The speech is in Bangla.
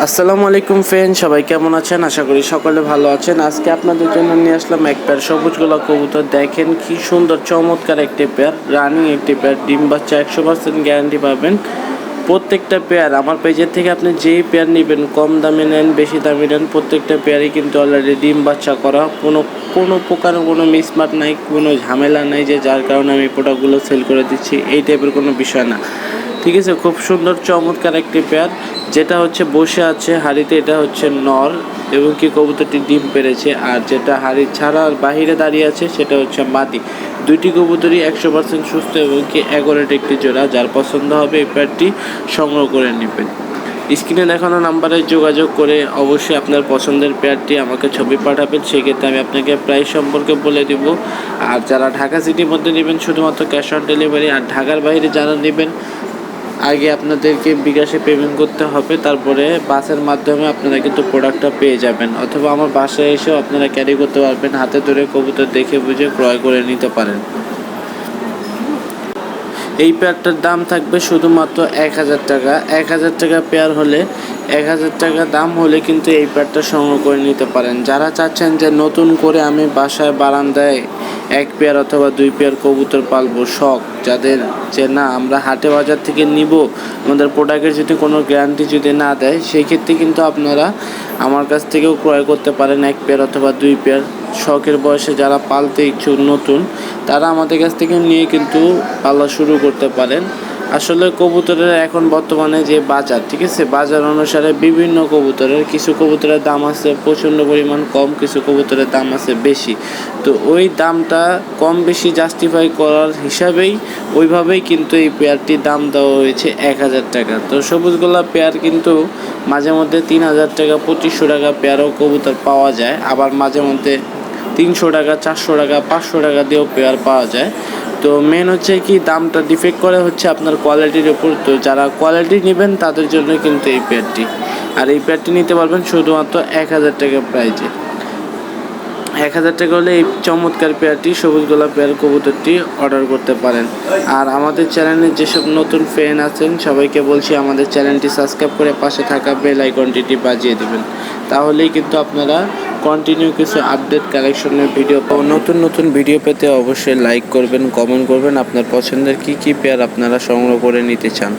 আসসালামু আলাইকুম ফ্রেন্ড, সবাই কেমন আছেন? আশা করি সকলে ভালো আছেন। আজকে আপনাদের জন্য নিয়ে আসলাম এক পেয়ার সবুজ গোলা কবুতর। দেখেন কি সুন্দর চমৎকার একটি পেয়ার, রানিং একটি পেয়ার, ডিম বাচ্চা 100% গ্যারান্টি পাবেন। প্রত্যেকটা পেয়ার আমার পেজের থেকে আপনি যেই পেয়ার নেবেন, কম দামে নেন বেশি দামে নেন, প্রত্যেকটা পেয়ারই কিন্তু অলরেডি ডিম বাচ্চা করা। কোনো প্রকার কোনো মিসমার্ক নাই, কোনো ঝামেলা নাই যে যার কারণে আমি প্রোডাক্টগুলো সেল করে দিচ্ছি, এই টাইপের কোনো বিষয় না। ঠিক আছে, খুব সুন্দর চমৎকার একটি পেয়ার। যেটা হচ্ছে বসে আছে হাড়িতে, এটা হচ্ছে নর এবং কি কবুতরটি ডিম পেড়েছে। আর যেটা হাড়ি ছাড়া বাহিরে দাঁড়িয়ে আছে সেটা হচ্ছে মাদি। দুইটি কবুতরই 100% সুস্থ এবং কি অ্যাকোরেট একটি জোড়া। যার পছন্দ হবে এই পেয়ারটি সংগ্রহ করে নেবেন। স্ক্রিনে দেখানো নাম্বারে যোগাযোগ করে অবশ্যই আপনার পছন্দের পেয়ারটি আমাকে ছবি পাঠাবেন, সেক্ষেত্রে আমি আপনাকে প্রাইস সম্পর্কে বলে দিব। আর যারা ঢাকা সিটির মধ্যে নেবেন শুধুমাত্র ক্যাশ অন ডেলিভারি, আর ঢাকার বাইরে যারা নেবেন আগে আপনাদেরকে বিকাশে পেমেন্ট করতে হবে, তারপরে বাসের মাধ্যমে আপনারা কিন্তু প্রোডাক্টটা পেয়ে যাবেন, অথবা আমার বাসায় এসেও আপনারা ক্যারি করতে পারবেন। হাতে ধরে কবুতর দেখে বুঝে ক্রয় করে নিতে পারেন। এই পেয়ারটার দাম থাকবে শুধুমাত্র 1000 টাকা। 1000 টাকা পেয়ার হলে, 1000 টাকা দাম হলে কিন্তু এই পেয়ারটা সংগ্রহ করে নিতে পারেন। যারা চাচ্ছেন যে নতুন করে আমি বাসায় বারান্দায় এক পেয়ার অথবা দুই পেয়ার কবুতর পালবো, শখ যাদের যে না আমরা হাটে বাজার থেকে নিব, আমাদের প্রোডাক্টের যদি কোনো গ্যারান্টি যদি না দেয়, সেই ক্ষেত্রে কিন্তু আপনারা আমার কাছ থেকেও ক্রয় করতে পারেন এক পেয়ার অথবা দুই পেয়ার। শখের বয়সে যারা পালতে ইচ্ছুক নতুন, তারা আমাদের কাছ থেকে নিয়ে কিন্তু পালা শুরু করতে পারেন। আসলে কবুতরের এখন বর্তমানে যে বাজার, ঠিক আছে, বাজার অনুসারে বিভিন্ন কবুতরের, কিছু কবুতরের দাম আছে প্রচণ্ড পরিমাণ কম, কিছু কবুতরের দাম আছে বেশি। তো ওই দামটা কম বেশি জাস্টিফাই করার হিসাবেই ওইভাবেই কিন্তু এই পেয়ারটির দাম দেওয়া হয়েছে 1000 টাকা। তো সবুজ গোলা পেয়ার কিন্তু মাঝে মধ্যে 3000 টাকা 2500 টাকা পেয়ারও কবুতর পাওয়া যায়, আবার মাঝে মধ্যে 300 টাকা 400 টাকা 500 টাকা দিয়েও পেয়ার পাওয়া যায়। তো মেন হচ্ছে কি দামটা ডিফেক্ট করে হচ্ছে আপনার কোয়ালিটির উপর। তো যারা কোয়ালিটি নেবেন তাদের জন্য কিন্তু এই পেয়ারটি, আর এই পেয়ারটি নিতে পারবেন শুধুমাত্র 1000 টাকা প্রাইজে। 1000 টাকা হলে এই চমৎকার পেয়ারটি, সবুজ গোলা পেয়ার কবুতরটি অর্ডার করতে পারেন। আর আমাদের চ্যানেলে যেসব নতুন ফ্যান আছেন সবাইকে বলছি আমাদের চ্যানেলটি সাবস্ক্রাইব করে পাশে থাকা বেল আইকনটি বাজিয়ে দেবেন, তাহলেই কিন্তু আপনারা কন্টিনিউ কিছু আপডেট কালেকশনের ভিডিও নতুন ভিডিও পেতে অবশ্যই লাইক করবেন, কমেন্ট করবেন আপনার পছন্দের কী পেয়ার আপনারা সংগ্রহ করে নিতে চান।